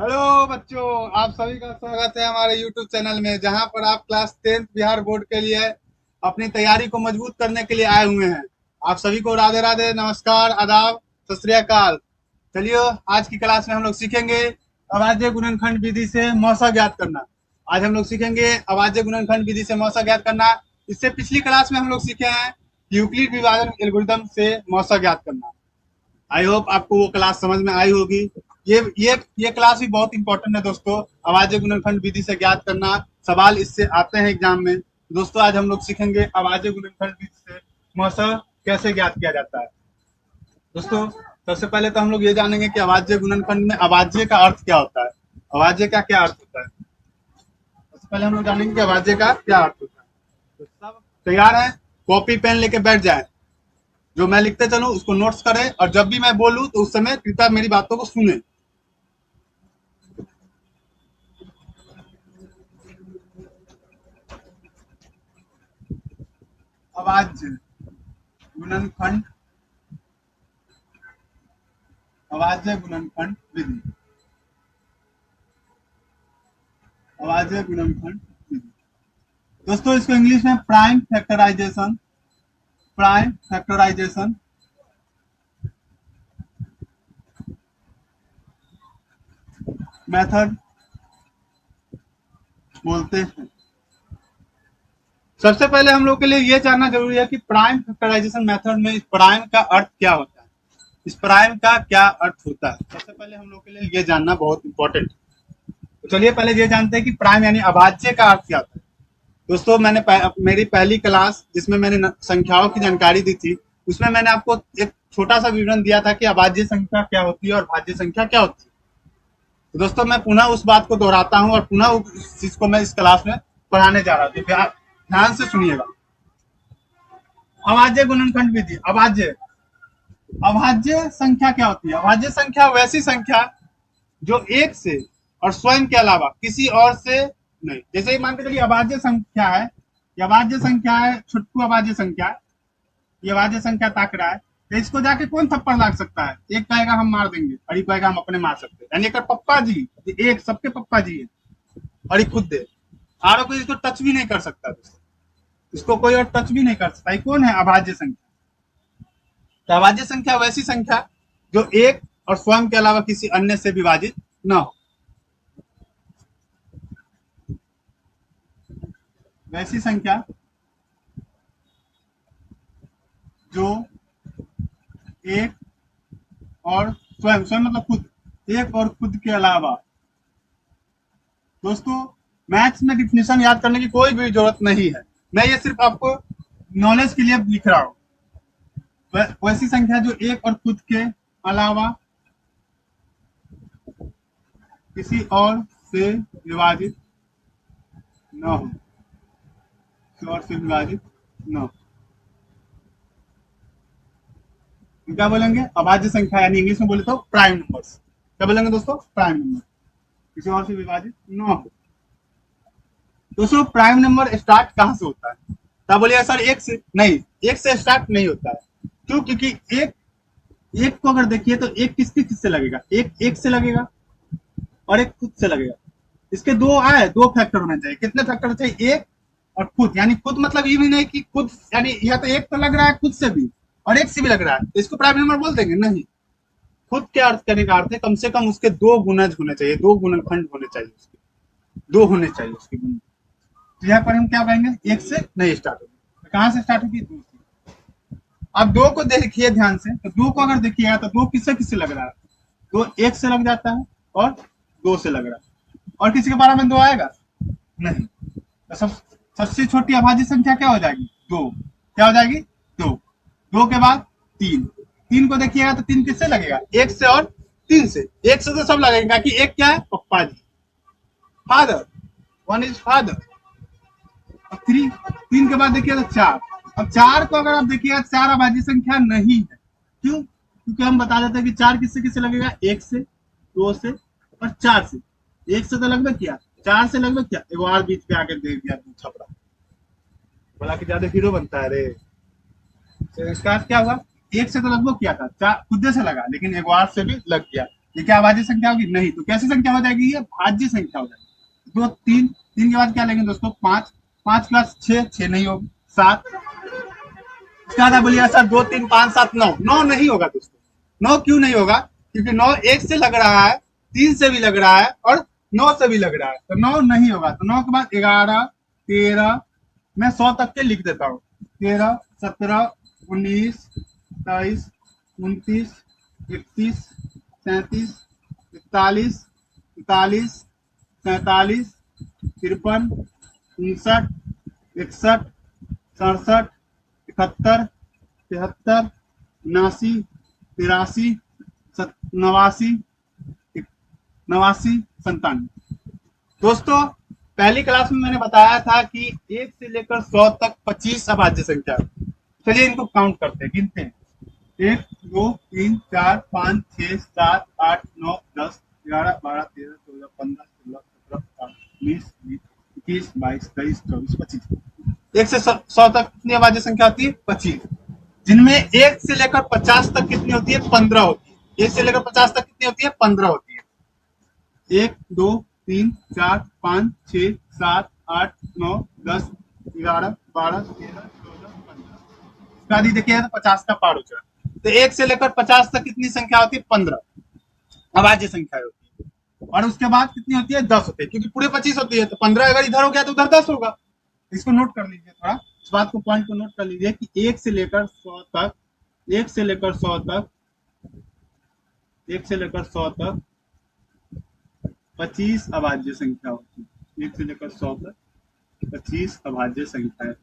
Hello बच्चों, आप सभी का स्वागत है हमारे YouTube चैनल में, जहां पर आप क्लास 10th बिहार बोर्ड के लिए अपनी तैयारी को मजबूत करने के लिए आए हुए हैं। आप सभी को राधे राधे, नमस्कार, आदाब, सत श्री अकाल। चलिए, आज की क्लास में हम लोग सीखेंगे अभाज्य गुणनखंड विधि से मौसा ज्ञात करना। आज हम लोग सीखेंगे अभाज्य गुणनखंड विधि से मौसा ज्ञात करना। इससे पिछली क्लास में हम लोग सीखे हैं यूक्लिड विभाजन एल्गोरिथम से मौसा ज्ञात करना। आई होप आपको वो क्लास समझ में आई होगी। ये क्लास भी बहुत इंपॉर्टेंट है दोस्तों। अभाज्य गुणनखंड विधि से ज्ञात करना, सवाल इससे आते हैं एग्जाम में। दोस्तों, आज हम लोग सीखेंगे अभाज्य गुणनखंड विधि से मौसा कैसे ज्ञात किया जाता है। दोस्तों, सबसे पहले तो हम लोग ये जानेंगे कि अभाज्य गुणनखंड में अभाज्य का अर्थ क्या होता है। अभाज्य का क्या अर्थ होता है, सबसे पहले हम लोग जानेंगे कि अभाज्य का क्या अर्थ होता है। तो सब तैयार है? कॉपी पेन लेके बैठ जाए। जो मैं लिखते चलूं उसको नोट्स करें, और जब भी मैं बोलूं तो उस समय कृपया मेरी बातों को सुने। अभाज्य गुणनखंड, अभाज्य गुणनखंड विधि, अभाज्य गुणनखंड विधि। दोस्तों, इसको इंग्लिश में prime factorization, prime factorization method बोलते हैं। सबसे पहले हम लोग के लिए ये जानना जरूरी है कि प्राइम फैक्टराइजेशन मेथड में इस प्राइम का अर्थ क्या होता है। इस प्राइम का क्या अर्थ होता है, सबसे पहले हम लोग के लिए ये जानना बहुत इंपॉर्टेंट है। तो चलिए पहले ये जानते हैं कि प्राइम यानी अभाज्य का अर्थ क्या होता है। दोस्तों, मेरी पहली क्लास जिसमें मैंने संख्याओं की जानकारी दी थी, उसमें मैंने आपको एक छोटा सा विवरण दिया था कि अभाज्य संख्या क्या होती है और भाज्य संख्या क्या होती है। तो दोस्तों, मैं पुनः उस बात को दोहराता हूं और पुनः उस चीज को मैं इस क्लास में पढ़ाने जा रहा हूँ। तो ध्यान से सुनिएगा। अभाज्य गुणनखंड विधि। अभाज्य अभाज्य संख्या क्या होती है? अभाज्य संख्या वैसी संख्या जो एक से और स्वयं के अलावा किसी और से नहीं। जैसे मान के चलिए अभाज्य संख्या है, ये अभाज्य संख्या है, छुटकू अभाज्य संख्या है, ये अभाज्य संख्या ताक रहा है। तो इसको जाके कौन थप्पड़ लाग सकता है? एक कहेगा हम मार देंगे और एक कहेगा हम अपने मार सकते हैं। यानी एक पप्पा जी, एक सबके पप्पा जी है और एक खुद दे, और कोई इसको टच भी नहीं कर सकता। इसको कोई और टच भी नहीं कर सकता। ये कौन है? अभाज्य संख्या। तो अभाज्य संख्या वैसी संख्या जो एक और स्वयं के अलावा किसी अन्य से विभाजित न हो, वैसी संख्या जो एक और स्वयं, स्वयं मतलब खुद, एक और खुद के अलावा। दोस्तों, मैथ्स में डिफिनेशन याद करने की कोई भी जरूरत नहीं है, मैं ये सिर्फ आपको नॉलेज के लिए लिख रहा हूं। वैसी संख्या जो एक और खुद के अलावा किसी और से विभाजित न हो, किसी और से विभाजित न हो। क्या बोलेंगे? अभाज्य संख्या, यानी इंग्लिश में बोले तो प्राइम नंबर्स। क्या बोलेंगे दोस्तों? प्राइम नंबर, किसी और से विभाजित न हो। दोस्तों, प्राइम नंबर स्टार्ट कहां से होता है? तब बोलिए सर एक से नहीं, एक से स्टार्ट नहीं होता है। क्यों? क्योंकि एक एक को अगर देखिए तो एक किससे लगेगा? एक एक से लगेगा और एक खुद से लगेगा। इसके दो आए, दो फैक्टर होने चाहिए। कितने फैक्टर चाहिए? एक और खुद। यानी खुद मतलब ये भी नहीं कि खुद, यानी यह तो एक तो लग रहा है खुद से भी और एक से भी लग रहा है, तो इसको प्राइम नंबर बोल देंगे? नहीं। खुद के अर्थ करने का अर्थ है कम से कम उसके दो गुणज होने चाहिए, दो गुणनखंड होने चाहिए, उसके दो होने चाहिए उसके गुण। तो यहाँ पर हम क्या कहेंगे? एक से नहीं स्टार्ट होगी। तो कहां से स्टार्ट होगी? दो से। अब दो को देखिए ध्यान से, तो दो को अगर देखिएगा तो दो किससे किससे लग रहा है? दो एक से लग जाता है और दो से लग रहा है, और किसी के बारे में दो आएगा? नहीं। तो सबसे छोटी अभाज्य संख्या क्या हो जाएगी? दो। क्या हो जाएगी? दो। दो के बाद तीन। तीन को देखिएगा तो तीन किससे लगेगा? एक से और तीन से। एक से तो सब लगेगा कि एक क्या है? पप्पा जी, फादर, वन इज फादर। अब थ्री, तीन के बाद देखिए तो चार। अब चार को अगर आप देखिएगा, चार अभाज्य संख्या नहीं है। क्यों? क्योंकि हम बता देते हैं कि चार किससे किससे लगेगा? एक से, दो से और चार से। एक से तो लगभग किया, चार से लगभग किया, एक और बीच पे आकर दे दिया छपरा, बोला कि ज्यादा हीरो बनता है रे। तो इसका क्या हुआ? एक से तो लगभग किया था, चार खुदे से लगा, लेकिन एक बार से भी लग गया। ये क्या अभाज्य संख्या होगी? नहीं। तो कैसी संख्या हो जाएगी? ये भाज्य संख्या हो जाएगी। 2 3 3 के बाद क्या लेंगे दोस्तों? 5 5 प्लस 6 6 नहीं होगी, 7। क्या था बोलिए सर? 2 3 5 7 9 9 नहीं होगा दोस्तों। 9 क्यों नहीं होगा? क्योंकि 9 1 से लग रहा है, 3 से भी लग रहा है और 9 से भी लग रहा है, तो 9 नहीं होगा। तो 9 के बाद 11 13, मैं 100 तक के लिख देता हूँ। 13 17 19 22 29 31 37 41 42 43 53 59 61 67 71 73 79 83 89 89 97। दोस्तों पहली क्लास में मैंने बताया था कि 1 से लेकर 100 तक 25 अभाज्य संख्या। चलिए इनको काउंट करते हैं, गिनते हैं। 1 2 3 4 5 6 7 8 9 10 11 12 13 14 15 16 17 18 19 20 21 22 23 24 25। 1 से 100 तक कितनी अभाज्य संख्या होती है? 25। जिनमें 1 से लेकर 50 तक कितनी होती है? 15 होती है। 1 से लेकर 50 तक कितनी होती है? 15 होती है। 1 2 3 4 5 6 7 8 9 10 11 12 13 14 15। इसका देखिए तो 50 का पार हो चुका। तो 1 से लेकर 50 तक कितनी संख्या होती है? 15 अभाज्य संख्या होती है। और उसके बाद कितनी होती है? 10 होती है, क्योंकि पूरे 25 होती है। तो 15 अगर इधर हो गया तो उधर 10 होगा। इसको नोट कर लीजिए, थोड़ा इस बात को, पॉइंट को नोट कर लीजिए कि 1 से लेकर 100 तक, 1 से लेकर 100 तक, 1 से लेकर 100 तक 25 अभाज्य संख्या होती है। 1 से लेकर 100 तक 25 अभाज्य संख्या है।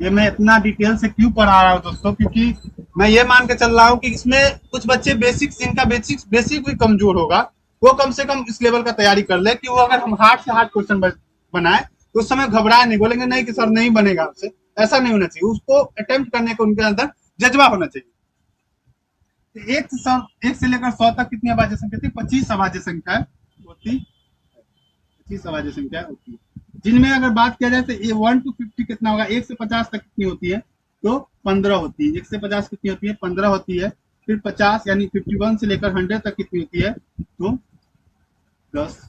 ये मैं इतना डिटेल से क्यों पढ़ा रहा हूँ दोस्तों? क्योंकि मैं ये मान के चल रहा हूँ कि इसमें कुछ बच्चे बेसिक, जिनका बेसिक भी कमजोर होगा, वो कम से कम इस लेवल का तैयारी कर ले कि वो अगर हम हार्ड से हार्ड क्वेश्चन बनाए तो उस समय घबराए नहीं, बोलेंगे नहीं कि सर नहीं बनेगा हमसे। ऐसा नहीं होना चाहिए। उसको अटेम्प्ट करने का उनके अंदर जज्बा होना चाहिए। 1 से लेकर 100 तक कितनी अभाज्य संख्या थी? 25 अभाज्य संख्या होती, 25 अभाज्य संख्या होती है। जिनमें अगर बात किया जाए तो 1 to 50 कितना होगा? 1 से 50 तक कितनी होती है? तो 15 होती है। 1 से 50 कितनी होती है? 15 होती है। फिर 50 यानी 51 से लेकर 100 तक कितनी होती है? तो 10।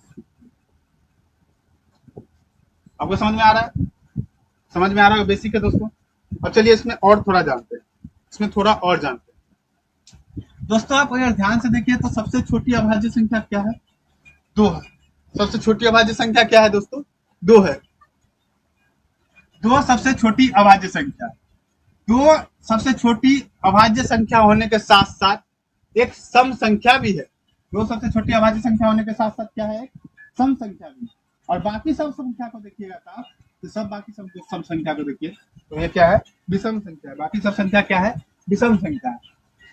आपको समझ में आ रहा है? समझ में आ रहा है? बेसिक है दोस्तों। अब चलिए इसमें और थोड़ा जानते हैं, इसमें थोड़ा और जानते हैं। दोस्तों आप अगर ध्यान से देखिए तो सबसे छोटी अभाज्य संख्या क्या है? 2 है। सबसे छोटी अभाज्य संख्या क्या है दोस्तों? 2 है। 2 सबसे छोटी अभाज्य संख्या। 2 सबसे छोटी अभाज्य संख्या होने के साथ साथ एक सम संख्या भी है। 2 सबसे छोटी अभाज्य संख्या होने के साथ साथ क्या है? सम संख्या भी। और बाकी सब संख्या को देखिएगा आप, तो सब बाकी सब सम संख्या को देखिए तो ये क्या है? विषम संख्या है। बाकी सब संख्या क्या है? विषम संख्या है।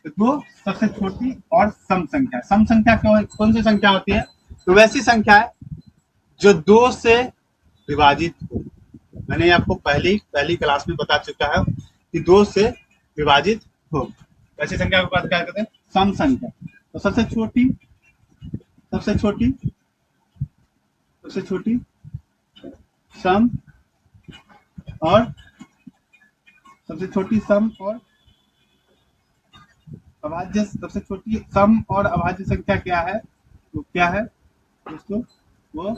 तो 2 सबसे छोटी और सम संख्या। सम संख्या कौन सी संख्या होती है? तो वैसी संख्या है जो 2 से विभाजित हो। मैंने आपको पहली क्लास में बता चुका है कि 2 से विभाजित हो। ऐसी संख्या को क्या कहते हैं? सम संख्या। तो सबसे छोटी, सबसे छोटी, सबसे छोटी सम और सबसे छोटी सम और अभाज्य, सबसे छोटी सम और अभाज्य संख्या क्या है? तो क्या है दोस्तों? वो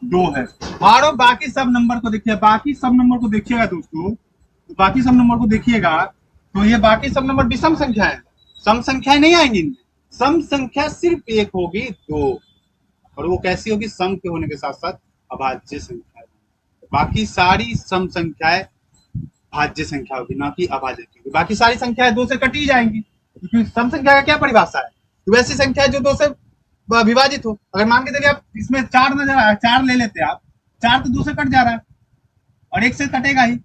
2 है। और बाकी सब नंबर को देखिए, बाकी सब नंबर को देखिएगा दोस्तों, तो बाकी सब नंबर को देखिएगा तो ये बाकी सब नंबर विषम संख्या है। सम संख्याएं नहीं आएंगी इनमें। सम संख्या सिर्फ एक होगी, 2। और वो कैसी होगी? सम के होने के साथ साथ अभाज्य संख्या। बाकी सारी सम संख्याएं भाज्य संख्या होगी, ना कि अभाज्य होगी। बाकी सारी संख्याएं 2 से कटी जाएंगी, क्योंकि सम संख्या का क्या परिभाषा है? तो वैसी संख्या जो 2 से विभाजित हो। अगर मान के चलिए आप इसमें 4 नजर आ रहा है, 4 ले लेते हैं आप, 4 तो 2 से कट जा रहा है और 1 से कटेगा ही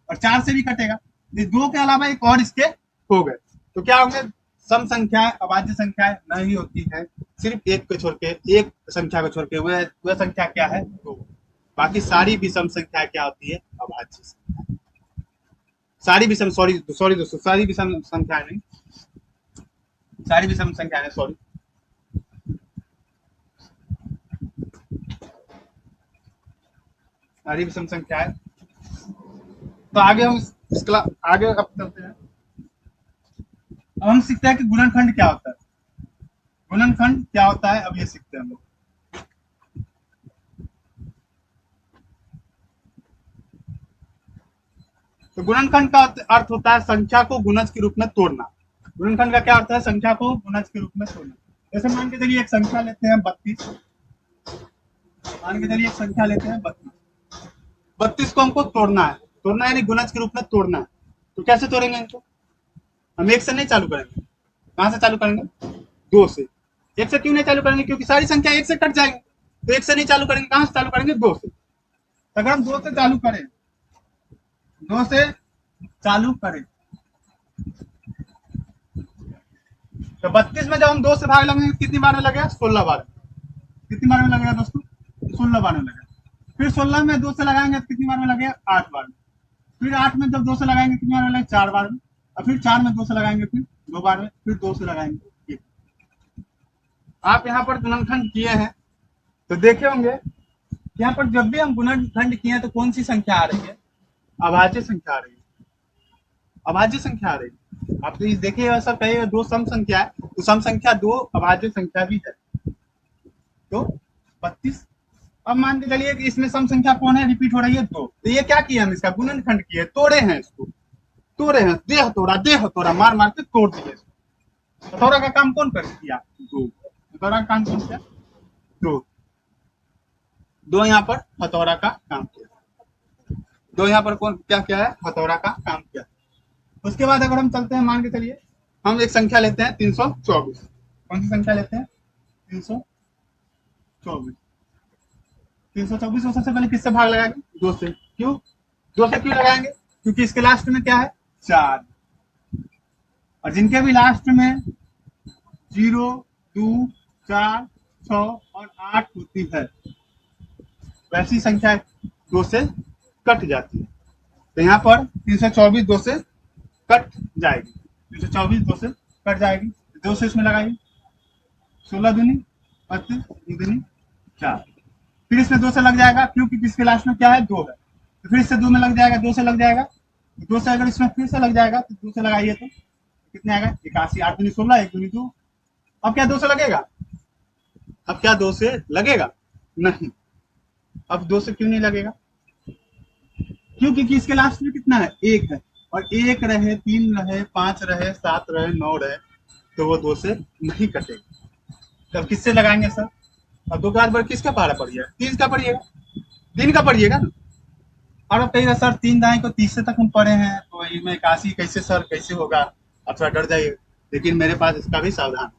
और 4 से भी कटेगा। 2 के अलावा एक और इसके हो गए, तो क्या होंगे? सम संख्या अभाज्य संख्या नहीं होती है। सिर्फ एक को छोड़ के, एक संख्या को छोड़ के वह संख्या क्या है? 2। बाकी सारी विषम संख्या क्या होती है? अभाज्य संख्या। सारी विषम, सॉरी दोस्तों, सारी विषम संख्या नहीं, सारी विषम संख्या है, सॉरी। सारी विषम संख्या है। तो आगे हम इसका आगे अब चलते हैं। अब हम सीखते हैं कि गुणनखंड क्या होता है। गुणनखंड क्या होता है अब ये सीखते हैं हम लोग। तो गुणनखंड का अर्थ होता है संख्या को गुणज के रूप में तोड़ना। गुणनखंड का क्या अर्थ है? संख्या को गुणज के रूप में तोड़ना। जैसे मान के चलिए एक संख्या लेते हैं 32। मान के चलिए एक संख्या लेते हैं 32। 32 को हमको तोड़ना है। तोड़ना यानी गुणज के रूप में तोड़ना है। तो कैसे तोड़ेंगे इनको? हम एक से नहीं चालू करेंगे। कहां से चालू करेंगे? दो से। एक से क्यों नहीं चालू करेंगे? क्योंकि सारी संख्या एक से कट जाएंगे। तो एक से नहीं चालू करेंगे, कहां से चालू करेंगे? दो से। अगर हम दो से चालू करें, दो से चालू करें तो 32 में जब हम दो से भाग लगेंगे कितनी बार में लगेगा? 16 बार। कितनी बार में लगेगा दोस्तों? 16 बार में लगेगा। फिर 16 में दो से लगाएंगे तो कितनी बार में लगेगा? 8 बार में। फिर 8 में जब दो से लगाएंगे कितनी बार में लगेगा? 4 बार में। और फिर 4 में दो से लगाएंगे फिर 2 बार में। फिर 2 से लगाएंगे 1। आप यहाँ पर गुणनखंड किए हैं तो देखे होंगे यहाँ पर जब भी हम गुणनखंड किए हैं तो कौन सी संख्या आ रही है? अभाज्य संख्या आ रही है। अभाज्य संख्या आ रही है। आप तो देखिए सर कहिएगा दो सम संख्या है तो सम संख्या दो अभाज्य संख्या भी है। तो 32। अब मान के चलिए कि इसमें सम संख्या कौन है? रिपीट हो रही है 2। तो ये क्या किया हम? इसका गुणनखंड किए, तोड़े हैं इसको। तोड़े हैं, देह तोड़ा, मार मार के तोड़ दिए इसको। हथौड़ा का काम कौन कर किया? दो। हथौड़ा का काम कौन किया? दो। दो यहाँ पर हथौड़ा का काम किया। दो यहाँ पर कौन क्या किया है? हथौड़ा का काम किया। उसके बाद अगर हम चलते हैं, मान के चलिए हम एक संख्या लेते हैं 324। कौन सी संख्या लेते हैं? 324। 324 को सबसे पहले किससे भाग लगाएंगे? दो से। क्यों? दो से क्यों लगाएंगे? क्योंकि इसके लास्ट में क्या है? 4। और जिनके भी लास्ट में 0, 2, 4, 6 और 8 होती है वैसी संख्या दो से कट जाती है। तो यहाँ पर 324 दो से कट जाएगी। 324 दो से कट जाएगी। दो से इसमें लगाएगी 16 दूनी 32 दूनी 4। फिर इसमें दो से लग जाएगा क्योंकि किसके लास्ट में क्या है? 2 है। तो फिर इससे 2 में लग जाएगा, 2 से लग जाएगा। दो से अगर इसमें फिर से लग जाएगा तो 2 से लगाइए तो कितने आएगा? 81। 8 दूनी 16, 1 दूनी 2। अब क्या 2 से लगेगा? अब क्या 2 से लगेगा? नहीं। अब 2 से क्यों नहीं लगेगा? क्योंकि इसके लास्ट में कितना है? 1 है। और 1 रहे, 3 रहे, 5 रहे, 7 रहे, 9 रहे तो वो 2 से नहीं कटेगा। तब किससे लगाएंगे सर? अब 2 के बाद किसका पहाड़ा पड़िएगा? 3 का पड़िएगा, 3 का पड़िएगा ना। और अब कहिएगा सर 3 दाएं को 30 तक हम पढ़े हैं तो वही में 81 कैसे सर कैसे होगा? आप थोड़ा डर जाइए, लेकिन मेरे पास इसका भी सावधान।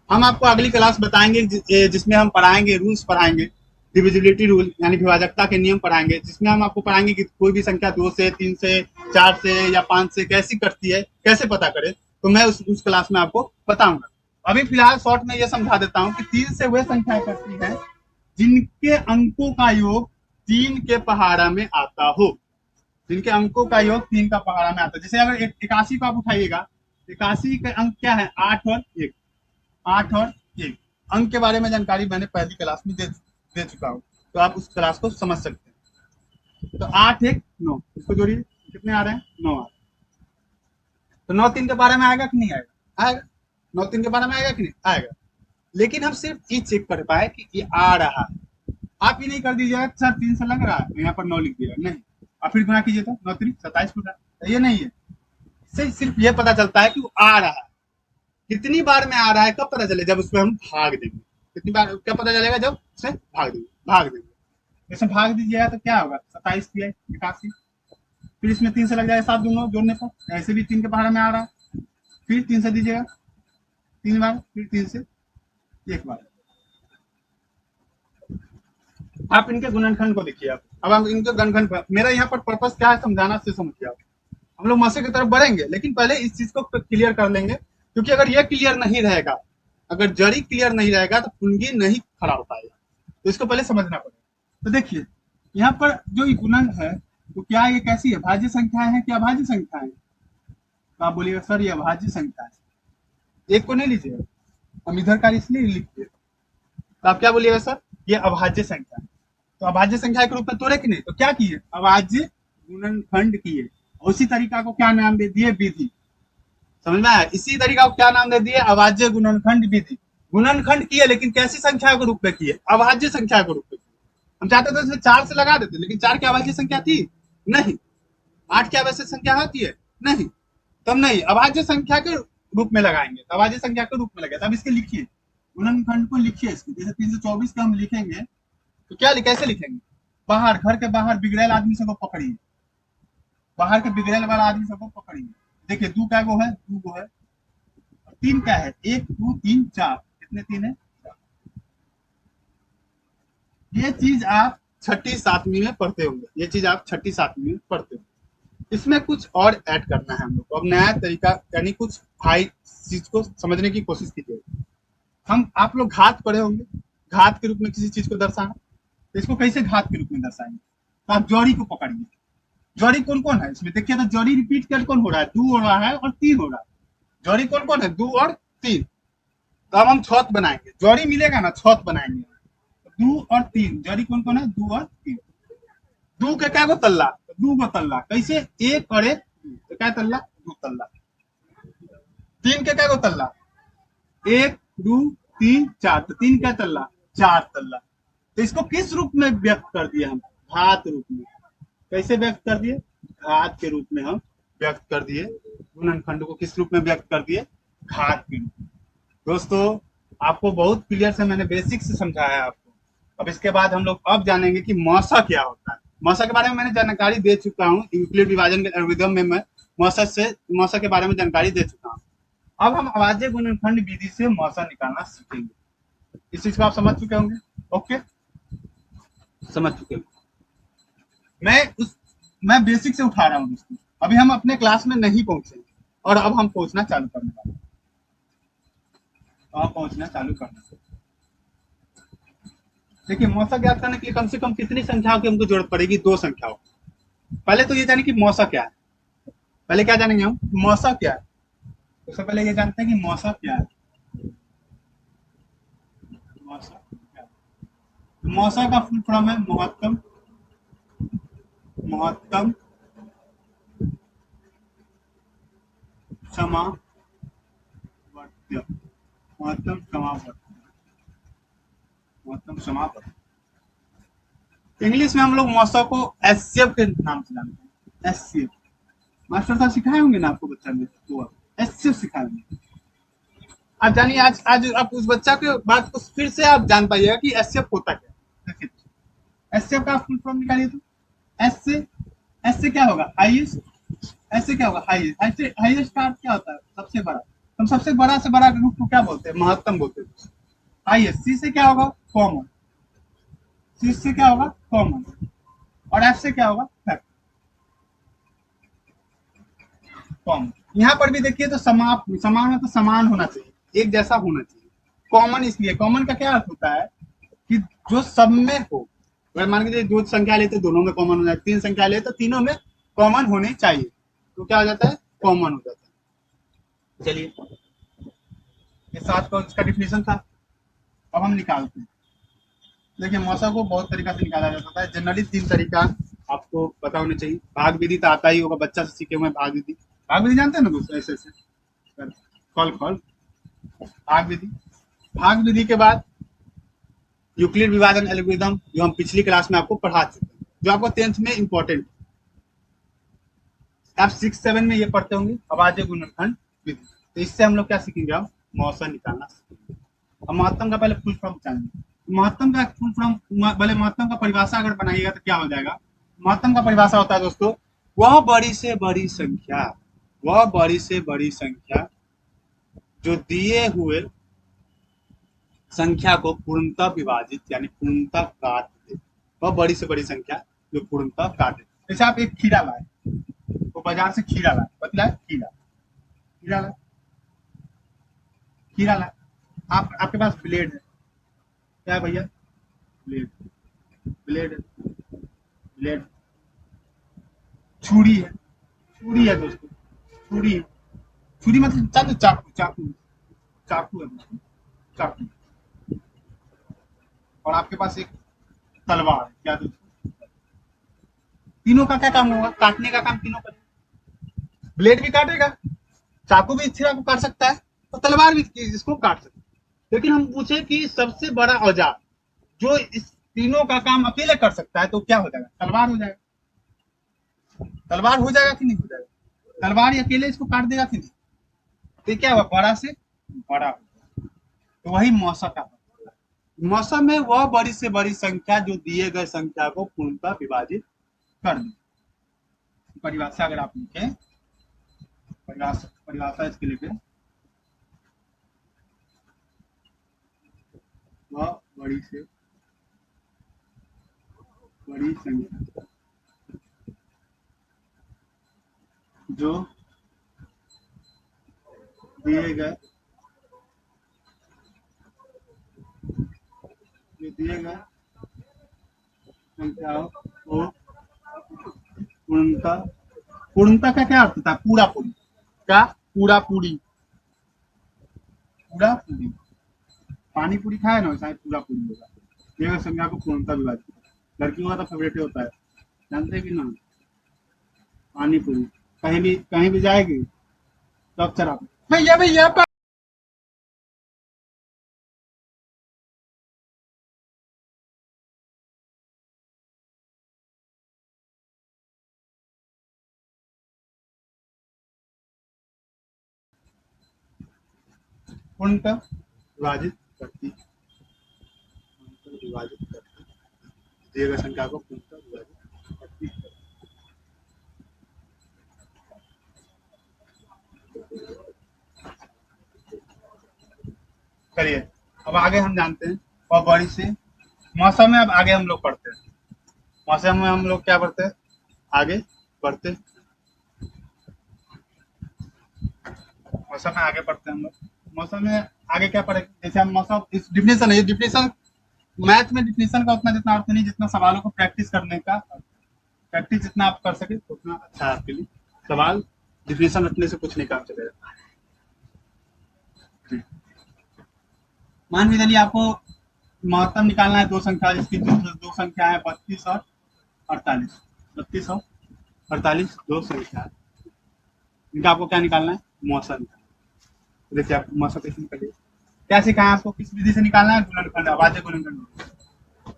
हम आपको अगली क्लास बताएंगे जिसमें हम पढ़ाएंगे रूल्स पढ़ाएंगे, डिविजिबिलिटी रूल यानी विभाजकता के नियम पढ़ाएंगे, जिसमें हम आपको पढ़ाएंगे कि कोई भी संख्या 2 से 3 से 4 से या 5 से कैसी कटती है, कैसे पता करें। तो मैं उस क्लास में आपको बताऊंगा। अभी फिलहाल शॉर्ट में ये समझा देता हूँ कि 3 से वह संख्या कटती है जिनके अंकों का योग 3 के पहाड़ा में आता हो। जिनके अंकों का योग 3 का पहाड़ा में आता है। जैसे अगर 81 को आप उठाइएगा, 81 के अंक क्या है? 8 और 1। 8 और 1 अंक के बारे में जानकारी मैंने पहली क्लास में दे चुका हूँ, तो आप उस क्लास को समझ सकते हैं। तो 8 1 9 इसको जोड़िए, कितने आ रहे हैं? 9 आ रहे हैं। तो 9 3 के बारे में आएगा कि नहीं आएगा? आएगा। 9 3 के बारे में आएगा कि नहीं आएगा। लेकिन हम सिर्फ ये चेक कर पाए कि ये आ रहा है। आप ये नहीं कर दीजिएगा सर 3 से लग रहा है तो यहाँ पर 9 लिख दिएगा, नहीं। और फिर गुना कीजिए तो 9 3 27 होगा। ये नहीं है। इससे सिर्फ ये पता चलता है कि वो आ रहा है। कितनी बार में आ रहा है कब पता चले? जब उसमें हम भाग देंगे। कितनी बार कब पता चलेगा? जब उसे भाग देंगे। इसमें भाग दीजिएगा तो क्या होगा? 27 दिया 81। फिर इसमें 3 से लग जाएगा 7 दोनों जोड़ने पर, ऐसे भी 3 के पहाड़ा में आ रहा है। फिर 3 से दीजिएगा 3 बार, फिर 3 से 1 बार। आप इनके गुणनखंड को देखिए। अब हम इनके गुणनखंड, मेरा यहाँ पर पर्पस क्या है समझाना, से समझिए आप। हम लोग मसे की तरफ बढ़ेंगे लेकिन पहले इस चीज को क्लियर कर लेंगे, क्योंकि अगर ये क्लियर नहीं रहेगा, अगर जड़ी क्लियर नहीं रहेगा तो कुंडली नहीं खड़ा हो पाएगा। तो इसको पहले समझना पड़ेगा। तो देखिए यहाँ पर जो गुणन है तो क्या ये कैसी है? भाज्य संख्या है कि अभाज्य संख्या है? तो आप बोलिएगा सर ये अभाज्य संख्या है। एक को नहीं लीजिएगा, हम इधर का इसलिए लिखिए। तो आप क्या बोलिएगा? सर ये अभाज्य संख्या है। तो अभाज्य संख्या के रूप में तोड़े कि नहीं? तो क्या किए? अभाज्य गुणनखंड किए। उसी तरीका को क्या नाम दे दिए? विधि। समझ में आया? इसी तरीका को क्या नाम दे दिए? अभाज्य गुणनखंड विधि। गुणनखंड की है लेकिन कैसी संख्या के रूप में की है? अभाज्य संख्या के रूप में। हम चाहते थे इसमें 4 से लगा देते, लेकिन 4 की अभाज्य संख्या थी नहीं। 8 की अभाज्य संख्या होती है नहीं, तब नहीं, अभाज्य संख्या के रूप में लगाएंगे, अभाज्य संख्या के रूप में लगाए। अब इसके लिखिए, गुणनखंड को लिखिए इसके। जैसे 324 का हम लिखेंगे तो क्या कैसे लिखेंगे? बाहर, घर के बाहर बिगड़ैल आदमी सबको पकड़िए, बाहर के बिगड़ैल वाला आदमी सबको पकड़िए। देखिए 2 क्या गो है? 2 गो है। 3 क्या है? 1 2 3 4। कितने 3 है? ये चीज आप छठी सातवीं में पढ़ते होंगे, ये चीज आप छठी सातवीं में पढ़ते होंगे। इसमें कुछ और ऐड करना है हम लोग को। अब नया तरीका, यानी कुछ हाई चीज को समझने की कोशिश कीजिए। हम आप लोग घात पढ़े होंगे, घात के रूप में किसी चीज को दर्शाना। तो इसको कैसे घात के रूप में दर्शाएंगे? तो आप जोड़ी को पकड़िए। जोड़ी कौन कौन है इसमें? देखिए तो जोड़ी रिपीट कर कौन हो रहा है? 2 हो रहा है और 3 हो रहा है। जोड़ी कौन कौन है? 2 और 3। तो अब हम छत बनाएंगे, जोड़ी मिलेगा ना, छत बनाएंगे। 2 और 3 जोड़ी कौन कौन है? 2 और 3। 2 के क्या गो तल्ला? 2 गो तल्ला। कैसे? 1 और 1 तो क्या तल्ला? 2 तल्ला। 3 के क्या गो तल्ला? 1 2 3 4। तो 3 क्या तल्ला? 4 तल्ला। तो इसको किस रूप में व्यक्त कर दिए हम? घात रूप में। कैसे व्यक्त कर दिए? घात के रूप में हम व्यक्त कर दिए। गुणनखंड को किस रूप में व्यक्त कर दिए? घात के रूप में। दोस्तों आपको बहुत क्लियर से मैंने बेसिक से समझाया आपको। अब इसके बाद हम लोग अब जानेंगे कि मौसा क्या होता है। मौसा के बारे में मैंने जानकारी दे चुका हूँ, यूक्लिड विभाजन के एल्गोरिथम में मैं मौसा के बारे में जानकारी दे चुका हूँ। अब हम अभाज्य गुणनखंड विधि से मौसा निकालना सीखेंगे। इस चीज को आप समझ चुके होंगे? ओके, समझ चुके होंगे। मैं बेसिक से उठा रहा हूँ दोस्तों। अभी हम अपने क्लास में नहीं पहुंचे और अब हम पहुंचना चालू करने वाले हैं। पहुंचना चालू करना। देखिए मौसा ज्ञात करने के लिए कम से कम कितनी संख्याओं की हमको जरूरत पड़ेगी? 2 संख्याओं। पहले तो ये जाने कि मौसा क्या है। पहले क्या जानेंगे हम? मौसा क्या है। तो सबसे पहले ये जानते हैं कि मौसा क्या है। मौसा क्या है? मौसा का फुल फॉर्म है महत्तम समावर्त्य, महत्तम समावर्त्य, महत्तम समावर्त्य। इंग्लिश में हम लोग मौसा को एचसीएफ के नाम से जानते हैं। एचसीएफ मास्टर साहब सिखाए होंगे ना आपको बच्चा में, तो एचसीएफ सिखाए होंगे। आप जानिए, आज आज आप उस बच्चा के बात को फिर से आप जान पाइएगा कि एचसीएफ होता क्या। देखिए एचसीएफ का फुल फॉर्म निकालिए। तो एस से क्या होगा? हाईएस्ट। एस से क्या होगा? हाईएस्ट। हाईएस्ट का अर्थ क्या होता है? सबसे बड़ा। हम सबसे बड़ा से बड़ा ग्रुप को क्या बोलते हैं? महत्तम बोलते हैं। हाईएस्ट। सी से क्या होगा? कॉमन। सी से क्या होगा? कॉमन। और एफ से क्या होगा? फैक्टर। कॉमन। यहाँ पर भी देखिए तो समान है तो समान होना चाहिए, एक जैसा होना चाहिए। कॉमन इसलिए, कॉमन का क्या अर्थ होता है कि जो सब में हो। अगर मान लीजिए 2 संख्या ले तो दोनों में कॉमन हो जाए, 3 संख्या ले तो तीनों में कॉमन होने चाहिए, तो क्या हो जाता है? कॉमन हो जाता है। चलिए ये 7 का इसका डिफिनेशन था। अब हम निकालते हैं। देखिए मौसा को बहुत तरीका से निकाला जा सकता है। जनरली 3 तरीका आपको पता होने चाहिए। भाग विधि तो आता ही होगा, बच्चा से सीखे हुए भाग विधि। भाग विधि जानते हैं ना दोस्तों? ऐसे कॉल भाग विधि। भाग विधि के बाद यूक्लिड विभाजन एल्गोरिथम, जो हम पिछली क्लास में आपको पढ़ा चुके हैं, जो आपको 10th में इंपॉर्टेंट। आप 6-7 में ये पढ़ते होंगे अभाज्य गुणनखंड विधि। तो इससे हम लोग क्या सीखेंगे? अब मौसा निकालना सीखेंगे। अब महत्तम का पहले फुल फॉर्म जानेंगे। महत्तम का फुल फॉर्म, पहले महत्तम का परिभाषा अगर बनाइएगा तो क्या हो जाएगा? महत्तम का परिभाषा होता है दोस्तों, वह बड़ी से बड़ी संख्या, वह बड़ी से बड़ी संख्या जो दिए हुए संख्या को पूर्णतः विभाजित यानी पूर्णतः काट दे। वह बड़ी से बड़ी संख्या जो पूर्णतः काट दे। जैसे आप एक खीरा लाए, तो बाजार से खीरा लाए, बतला खीरा, खीरा लाए, खीरा लाए। आपके पास ब्लेड है, क्या है भैया? Blade, blade, blade. छुरी है, छुरी है दोस्तों, छुरी है। छुरी मतलब चाकू, चाकू, चाकू, चाकू है दोस्तों, चाकू। और आपके पास एक तलवार है, क्या दोस्तों? तीनों का क्या काम होगा? काटने का काम तीनों का। ब्लेड भी काटेगा, चाकू भी इस को काट सकता है और तलवार भी इसको काट सकता है, लेकिन हम पूछे कि सबसे बड़ा औजार जो इस तीनों का काम अकेले कर सकता है तो क्या हो जाएगा? तलवार हो जाएगा। तलवार हो जाएगा कि नहीं हो जाएगा? तलवार ही अकेले इसको काट देगा कि नहीं? तो क्या हुआ? बड़ा से बड़ा। तो वही मौसा का मौसम में वह बड़ी से बड़ी संख्या जो दिए गए संख्या को पूर्णतः विभाजित कर दे। परिभाषा अगर आप लिखें, परिभाषा इसके लिखे, वह बड़ी से बड़ी संख्या जो दिए गए संख्याओं को पूर्णता, पूर्णता का क्या अर्थ होता है? पूरा पूरी क्या? पूरा पूरी, पूरा पूरी। पानी पूरी खाए ना वैसा पूरा पूरी होगा। दिए गए संख्या को पूर्णता विभाजित, लड़कियों का तो फेवरेट होता है, जानते हैं कि ना? पानी पूरी कहीं भी जाएगी तो अक्सर आप भैया भैया पूर्णतः विभाजित करती, विभाजित करती, दिए गए संख्या को पूर्णतः विभाजित करती। चलिए अब आगे हम जानते हैं और बड़ी से मौसम में। अब आगे हम लोग पढ़ते हैं मौसम में, हम लोग क्या पढ़ते हैं? आगे बढ़ते मौसम में आगे पढ़ते हैं हम लोग। मौसम में आगे क्या पढ़ेंगे? जैसे हम मौसम इस डिफिनेशन है, डिफिनेशन मैथ में डिफिनेशन का उतना जितना अर्थ नहीं जितना सवालों को प्रैक्टिस करने का। प्रैक्टिस जितना आप कर सके उतना अच्छा है आपके लिए। सवाल डिफिनेशन रखने से कुछ नहीं काम चलेगा। मान भी चलिए आपको महत्तम निकालना है दो संख्या, जिसकी दो संख्या है 32 और 48। 32 और 48 दो संख्या, इनका आपको क्या निकालना है? मौसम। देखिए आप मौसम कैसे निकालिए, क्या सिखाया आपको? किस विधि से निकालना है? गुणनखंड, अभाज्य गुणनखंड।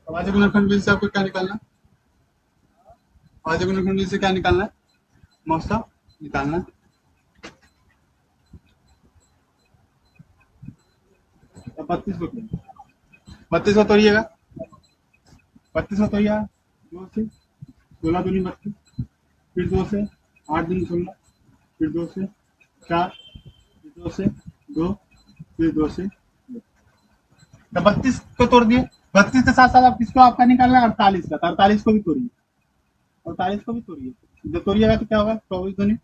अभाज्य गुणनखंड विधि से आपको क्या निकालना है? अभाज्य गुणनखंड विधि से क्या निकालना है? मौसम निकालना है। 32 को 32 को तोड़िएगा, 32 को तोड़िएगा, 2 से 16 दूनी 32, फिर 2 से 8 दूनी 16, फिर 2 से 4, फिर 2 से 2, फिर 2 से 2। तो 32 को तोड़ दिए। 32 के साथ साथ आप किसको आपका निकालना है? 48 का। 48 को भी तोड़िए, 48 को भी तोड़िए। जब तोड़िएगा तो क्या होगा? 24 दूनी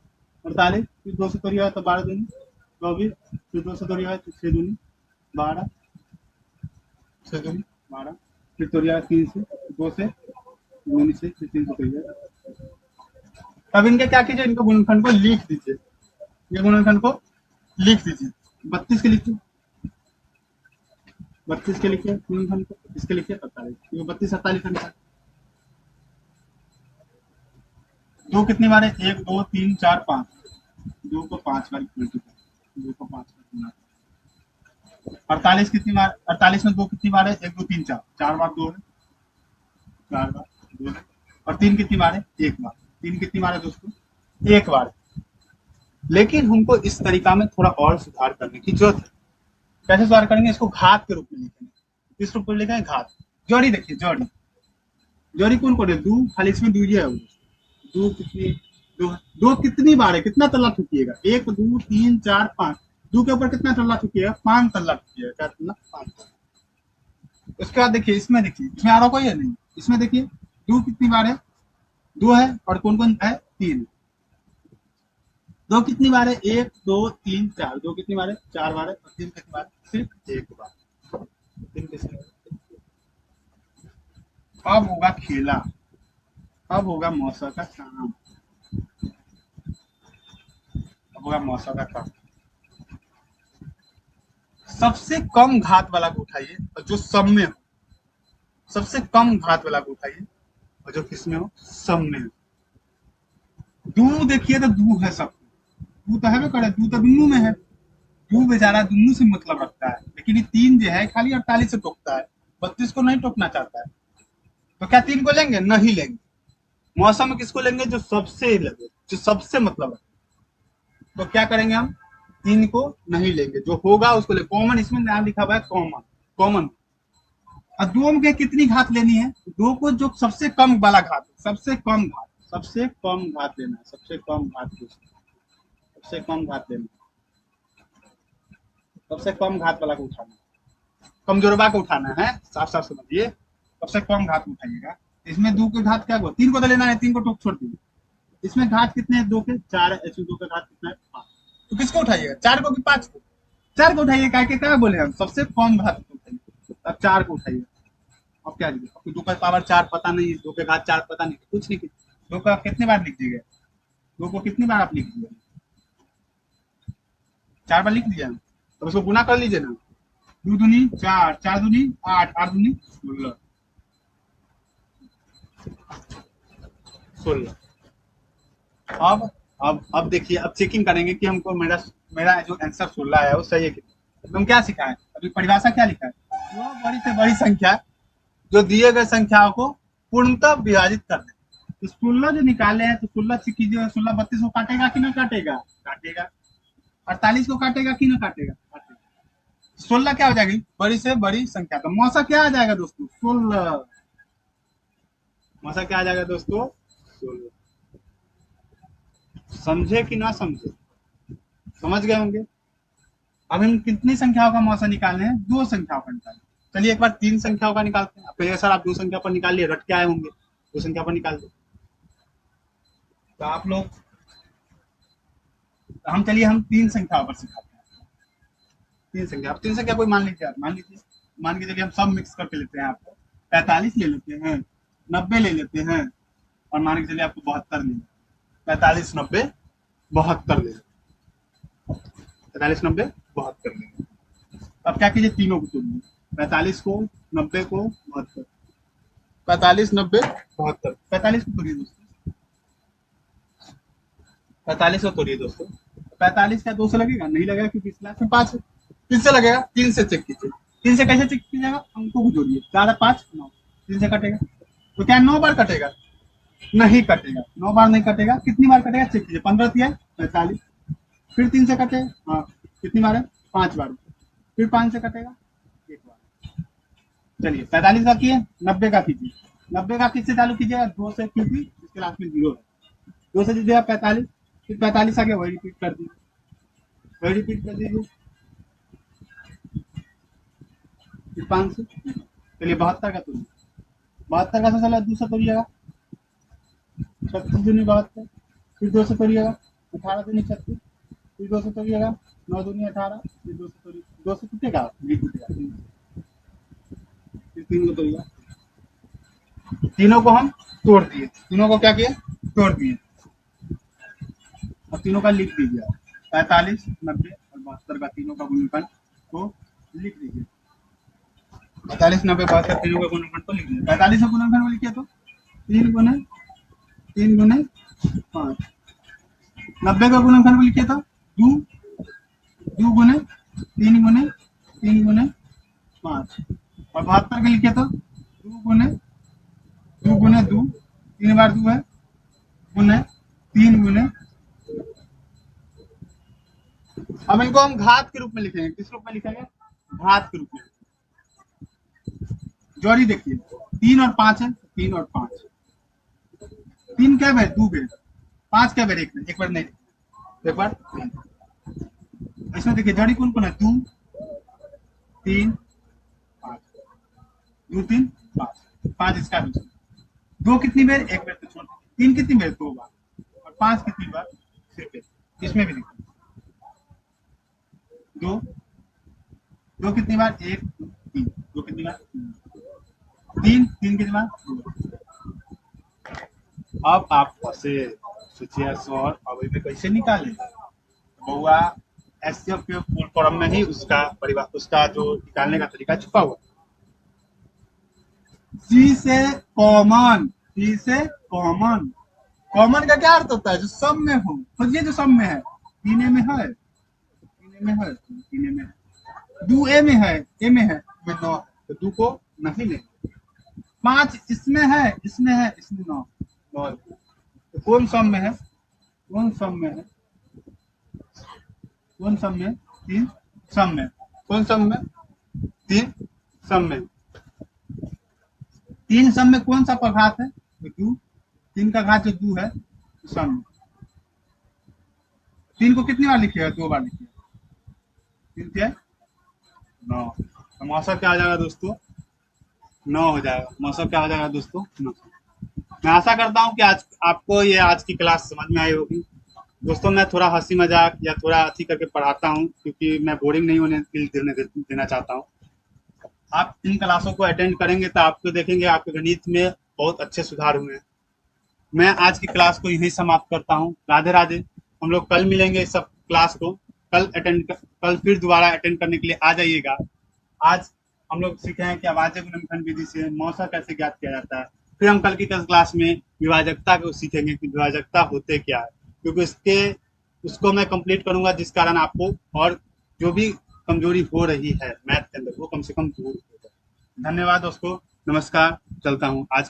48, फिर 2 से तोड़िएगा तो 12 दूनी 24, फिर 2 से तोड़िएगा तो 6 दूनी 12, 6 दूनी 12, फिर तोड़िएगा 3 से, 2 से दूनी से, फिर 3 से तोड़िएगा। अब इनके क्या कीजिए? इनको गुणनखंड को लिख दीजिए, ये गुणनखंड को लिख दीजिए। 32 के लिखिए, 32 के लिखिए गुणनखंड को, इसके लिखिए 48। 32 48 अंक। दो कितनी बार है? 1 2 3 4 5। 2 को 5 बार मल्टीप्लाई, 2 को 5 बार गुना। 48 कितनी बार? 48 में 2 कितनी बार है? 1 2 3 4, 4 बार 2 है, 4 बार 2 है। और 3 कितनी बार है? 1 बार। 3 कितनी बार है दोस्तों? 1 बार। लेकिन हमको इस तरीका में थोड़ा और सुधार करने की जरूरत है। कैसे सुधार करेंगे? इसको घात के रूप में लिखेंगे। इस रूप में लिखेंगे घात। जोड़ी देखिए, जोड़ी जोड़ी कौन कौन है? दो, खाली इसमें दो है। दो कितनी? दो कितनी बार है? कितना तल्ला ठुकिएगा? 1 2 3 4 5। दो के ऊपर कितना तल्ला ठुकिएगा? 5 तल्ला ठुकिएगा। क्या तल्ला? 5। उसके बाद देखिए, इसमें देखिए, इसमें आ रहा कोई है नहीं। इसमें देखिए दो कितनी बार है? 2 है। और कौन कौन है? 3। दो कितनी बार है? 1 2 3 4। दो कितनी बार है? 4 बार है। और 3 कितनी बार? सिर्फ 1 बार। 3 कितनी बार? अब होगा खेला, अब होगा मौसा का काम, अब होगा मौसा का काम। सबसे कम घात वाला को उठाइए और जो सम में हो। सबसे कम घात वाला को उठाइए और जो किसमें हो? सम में हो। दो देखिए तो दो है सब, दू तो है करे, दू तो दुनू में है, दू बेचारा दुनू से मतलब रखता है, लेकिन ये 3 जो है खाली 48 से टोकता है, 32 को नहीं टोकना चाहता है। तो क्या 3 को लेंगे? नहीं लेंगे। मौसम में किसको लेंगे? जो सबसे लगे, जो सबसे मतलब है। तो क्या करेंगे हम? 3 को नहीं लेंगे, जो होगा उसको ले। कॉमन इसमें नाम लिखा हुआ है कॉमन, कॉमन। और 2 में कितनी घात लेनी है? 2 को जो सबसे कम वाला घात, सबसे कम घात, सबसे कम घात लेना है, सबसे कम घात, सबसे कम घात लेना, सबसे कम घात वाला को उठाना, कमजोरबा को उठाना है, साफ साफ समझिए। सबसे कम घात उठाइएगा। इसमें 2 के घात क्या हुआ? 3 को तो लेना है, 3 को टोक छोड़ दीजिए। इसमें घात कितने हैं? 2 के 4 है, इसमें 2 का घात कितना है? 5। तो किसको उठाइएगा? 4 को कि 5 को? 4 को उठाइए, क्या बोले हम? सबसे कम घात को उठाइए। अब 4 को उठाइए। अब क्या लिखिए? आपको 2 का पावर 4 पता नहीं है, 2 के घात 4 पता नहीं, कुछ नहीं। 2 का कितने बार लिख दीजिएगा? 2 को कितनी बार आप लिख दीजिए? 4 बार लिख दिया। तो उसको गुना कर लीजिए ना। 2 दूनी 4, 4 दूनी 8, 8 दूनी 16, 16। अब देखिए, अब चेकिंग करेंगे कि हमको मेरा मेरा जो आंसर 16 है वो सही है कि नहीं। हम क्या सीखा है अभी? परिभाषा क्या लिखा है? वो बड़ी से बड़ी संख्या जो दिए गए संख्याओं को पूर्णतः विभाजित कर दे। तो 16 जो निकाले हैं, तो 16 से कीजिए, 16 32 को काटेगा कि ना काटेगा? काटेगा। 48 को काटेगा कि ना काटेगा? काटेगा। 16 क्या हो जाएगी? बड़ी से बड़ी संख्या। तो मौसा क्या आ जाएगा दोस्तों? 16। मौसा क्या आ जाएगा दोस्तों? 16। समझे कि ना समझे? समझ गए होंगे। अब हम कितनी संख्याओं का मौसा निकालने हैं? 2 संख्याओं का निकालना। चलिए एक बार 3 संख्याओं का निकालते हैं। आप कहिए सर आप 2 संख्या पर निकाल लिए, रट के आए होंगे, 2 संख्या पर निकाल दो। तो आप लोग, हम चलिए हम 3 संख्याओं पर सिखाते हैं। 3 संख्या, अब 3 संख्या कोई मान लीजिए, मान के चलिए हम सब मिक्स करके लेते हैं। आपको 45 ले लेते हैं, 90 ले लेते हैं, और मान के चलिए आपको 72 ले, 45 90 72 ले, 45 90 72 ले। अब क्या कीजिए? तीनों को तोड़िए, 45 को, 90 को, 72, 45 90 72। 45 को तोड़िए दोस्तों, 45 को तोड़िए दोस्तों। 45 का 2 से लगेगा? नहीं लगेगा, क्योंकि इस लास्ट में 5 है। 3 से लगेगा? 3 से चेक कीजिए। 3 से कैसे चेक कीजिएगा? अंकों को जोड़िए, 4 5 9, 3 से कटेगा। तो क्या 9 बार कटेगा? नहीं कटेगा, 9 बार नहीं कटेगा। कितनी बार कटेगा? चेक कीजिए। 15 तिया 45, फिर 3 से कटेगा, हाँ कितनी बार है? 5 बार। फिर 5 से कटेगा 1 बार। चलिए 45 का किए, 90 का कीजिए। 90 का किससे चालू कीजिएगा? 2 से, क्योंकि इसके लास्ट में 0 है। 2 से दीजिएगा 45, फिर 45 आगे वही रिपीट कर दीजिए, वही रिपीट कर दीजिए, फिर 5 से। चलिए 72 का तोड़िए, 72 का सबसे 2 से तोड़िएगा, 36 दूनी 72, फिर 2 से तोड़िएगा, 18 दूनी 36, फिर 2 से तोड़िएगा, 9 दूनी 18, फिर 2 से तोड़िए, 2 से टूटेगा, फिर 3 को तोड़िएगा। तीनों को हम तोड़ दिए, तीनों को क्या किए? तोड़ दिए। और तीनों का लिख दीजिए, 45 90 और 72 का तीनों का गुणनफल को लिख दीजिए। 45 90 72 तीनों का गुणनफल को लिख दीजिए। 45 का गुणनफल को लिखिए तो 3 गुने 5। 90 का गुणनफल को लिखिए तो 2 2 गुने 3 गुने 3 गुने 5। और 72 के लिखिए तो 2 गुने 2, 3 बार 2 है, गुने 3 गुने। अब इनको हम घात के रूप में लिखेंगे। किस रूप में लिखेंगे? घात के रूप में। जोड़ी देखिए, 3 और 5 है, 3 और 5, 3 क्या है? 2 बेर, 5 क्या बेर? एक बार नहीं, एक बार। इसमें देखिए जोड़ी कौन कौन है? 2 3 5, 2 3 5, 5 इसका दूसरा। 2 कितनी बेर? एक बेर तो छोड़। 3 कितनी बेर? 2 बार। और 5 कितनी बार? सिर्फ एक। इसमें भी देखिए 2 2 कितनी बार? 1 2 3, 2 कितनी बार? 3 3 कितनी बार? 2। अब आप फंसे, सोचिए सर अब इसे कैसे निकाले? बउआ एसएफ के फुल फॉर्म में ही उसका परिवार, उसका जो निकालने का तरीका छुपा हुआ। सी से कॉमन, सी से कॉमन। कॉमन का क्या अर्थ होता है? जो सब में हो। खोजिए जो सब में है। तीन ए में है, तीन ए में है, तीन ए में है, दो ए में है, ए में है, में नौ है, तो दो को नहीं लेंगे। पांच इसमें है, इसमें है, इसमें नौ, नौ है। तो कौन सम में है, कौन सम में है, कौन सम में, तीन सम में, कौन सम में, तीन सम में, तीन सम में कौन सा पघात है, तो दो, तीन का घात जो दो है, तो सम में। तीन को कितनी बार लिखिएगा, दो बार लिखिएगा, तीन क्या है, नौ। तो मौसा क्या आ जाएगा दोस्तों, नौ हो जाएगा। मौसम क्या हो जाएगा दोस्तों, नौ। मैं आशा करता हूँ कि आज आपको ये आज की क्लास समझ में आई होगी। दोस्तों मैं थोड़ा हंसी मजाक या थोड़ा अच्छी करके पढ़ाता हूँ, क्योंकि मैं बोरिंग नहीं होने देना चाहता हूँ। आप इन क्लासों को अटेंड करेंगे तो आपको देखेंगे आपके गणित में बहुत अच्छे सुधार हुए हैं। मैं आज की क्लास को यहीं समाप्त करता हूँ। राधे राधे। हम लोग कल मिलेंगे इस सब क्लास को, कल फिर दोबारा अटेंड करने के लिए आ जाइएगा। आज हम लोग सीखे हैं कि अभाज्य गुणनखंड विधि से मौसा कैसे ज्ञात किया जाता है। फिर हम कल की क्लास में विभाजकता को सीखेंगे कि विभाजकता होते क्या है, क्योंकि उसको मैं कंप्लीट करूंगा, जिस कारण आपको और जो भी कमजोरी हो रही है मैथ के अंदर वो कम से कम दूर हो जाए। धन्यवाद दोस्तों, नमस्कार, चलता हूँ आज।